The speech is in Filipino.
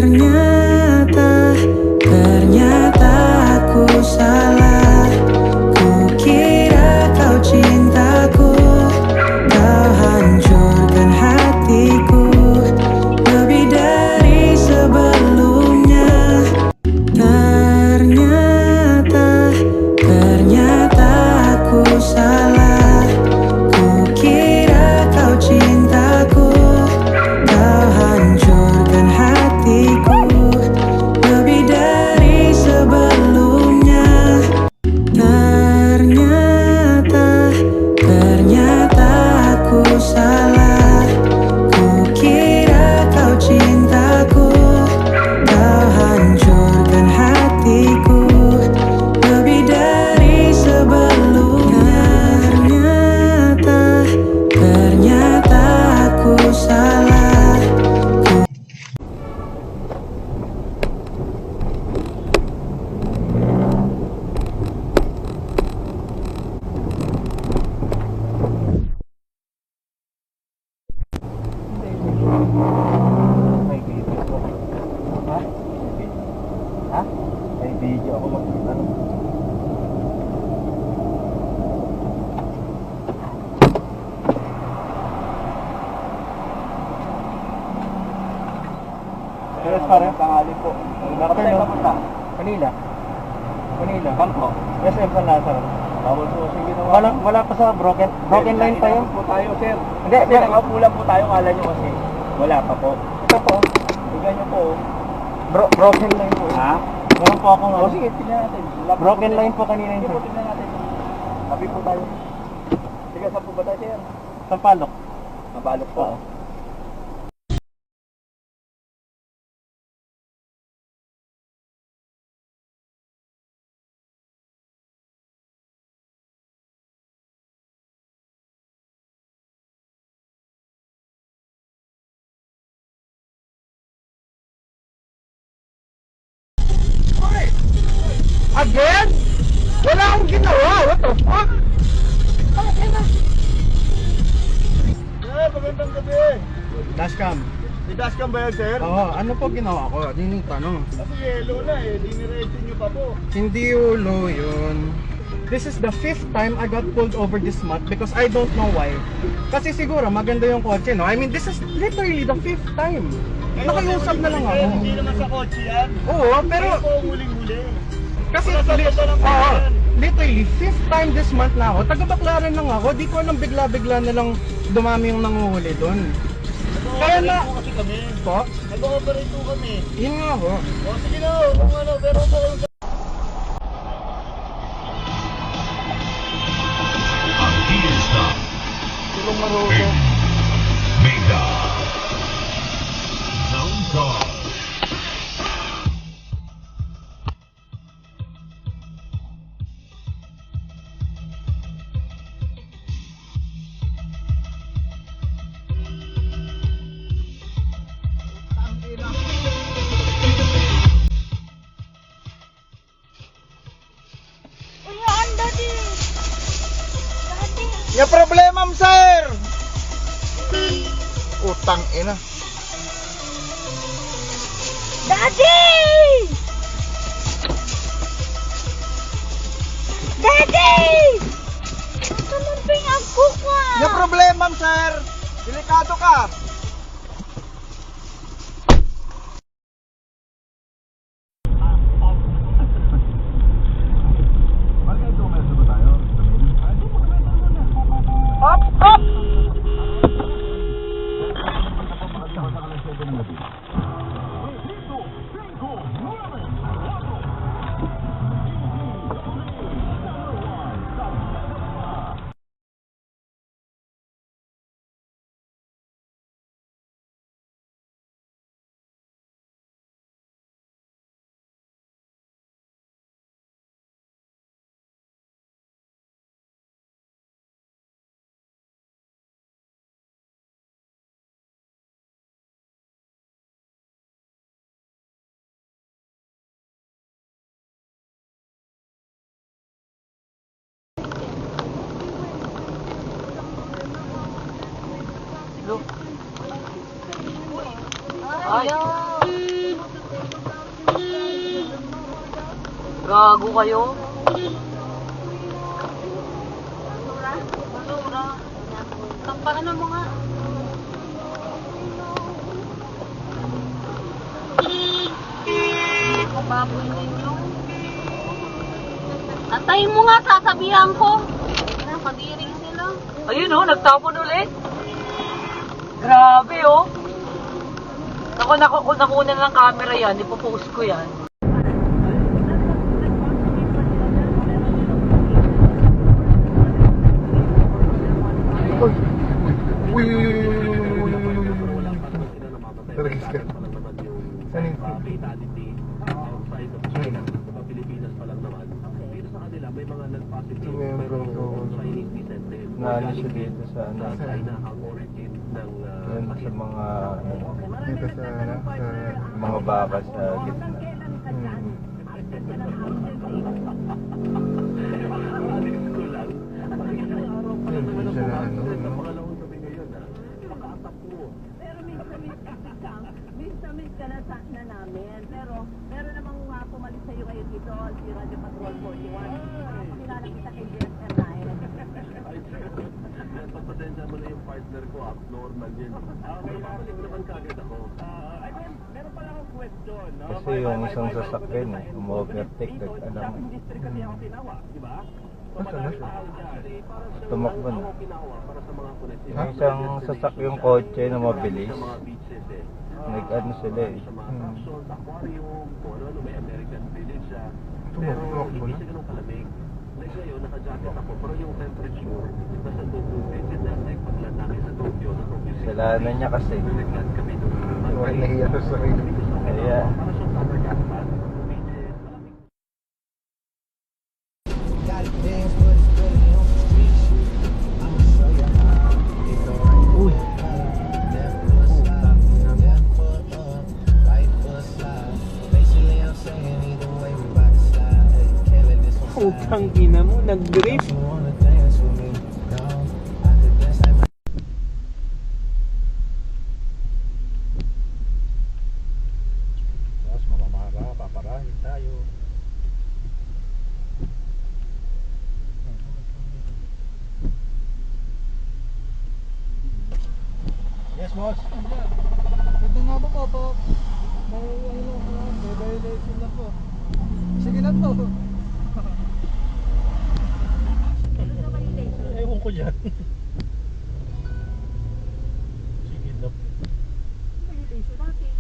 Ternyata, ternyata aku salah. Kukira kau cintaku, kau hancurkan hatiku lebih dari sebelumnya. Ternyata, ternyata aku salah. Kukira kau cintaku, kau hancurkan hatiku lebih dari sebelumnya. Ternyata, ternyata aku salah. Kukira kau cintaku, kau hancurkan hatiku lebih dari sebelumnya. Ternyata, ternyata aku salah. May video ko. Ha? Ha? May video ako makita. Yes, pare. Tanghali po. Bakit tayo papunta? Kanila. Kanila. Bangko. SM San Lazaro. Bawal po kasi ginawa. Wala pa sa broken line pa yun. Po tayo, sir. Hindi, nakapulang po tayo. Kala nyo kasi wala pa po. Ito po. Tignan nyo po. Broken line po. Ha? Meron po akong ano. Sige, tignan natin. Broken line po kanina yun. Sige po, tignan natin. Sabi po tayo. Sige, saan po ba tayo, sir? Sampalok. Sampalok po. Again? Wala akong ginawa. What the fuck? Magandang gabi. Dashcam. Si Dashcam ba yan, sir? Oo, ano po ginawa ko? Yun yung tanong. Kasi yellow na eh. Di niresin nyo pa po. Hindi ulo yun. This is the 5th time I got pulled over this month because I don't know why. Kasi siguro maganda yung kotse, no? I mean, this is literally the 5th time. Nakiusap na lang ako. Hindi naman sa kotse yan. Oo, pero Pero po huling-huli. kasi Wala sa baba ng bayan. literally 5th time this month na ako. Taga-Baclaran lang ako. Di ko alam bigla-bigla na lang dumami yung nanguhuli doon. Kaya na... Nag-ooperate po kasi kami. Po? Nag-ooperate po kami. Yun nga ho. O sige na, kung ano, pero po Aquí está silong maruto. el Mega Sound Car. Ulaan, Daddy! Daddy! Yung problema, sir! Utang ina. Daddy! Daddy! Kamumping ako ka! Yung problema, sir! Delikado ka! Gago kayo. Basura. Tampakan mo nga. Baboy ninyo. Antayin mo nga, sasabihan ko. Nakadiring sila. Ayun oh, nagtapon ulit. Grabe oh. Nakunan lang camera yan, ipopost ko yan. Taragis ka. Saan yung Naano siya dito sa ano, yan sa mga dito sa ano, sa mga baka sa gitna. Yun, siya na ano, no? Miss ka na namin, pero meron namang pumalit sa'yo ngayon dito, si Radio Patrol 41. Kilala kita kay GSM 9. Pagpasensya mo na yung partner ko, abnormal yun. May babalik naman kagad ako. Meron pala akong question. Kasi yung isang sasakyan umu-overtake, alam mo. District kasi ako tinawa, di ba? Nasaan na siya? Tumakbo na. Para sa mga pulis. Yung isang sasakyang kotse na mabilis, Sa mga beaches eh. nag-ano sila eh. Sa mga attractions, aquarium, kung ano, may American Village siya. Tumakbo Pero hindi na? siya ganun kalamig. Like ngayon, naka-jacket ako, pero yung temperature, nasa tubig. Kasi dati, paglan namin sa Tokyo, Kasalanan niya kasi. naglag kami doon. Huwag nahiya sa sarili. Kaya, Para siyang summer camp, beaches, malamig. Uy! Putang ina mo, nag-drift. Tapos mamamara, paparahin tayo. Yes, boss. Pwede nga ba po? May violation na po. Sige na po. Ewan ko yan. Sige na. Violation natin.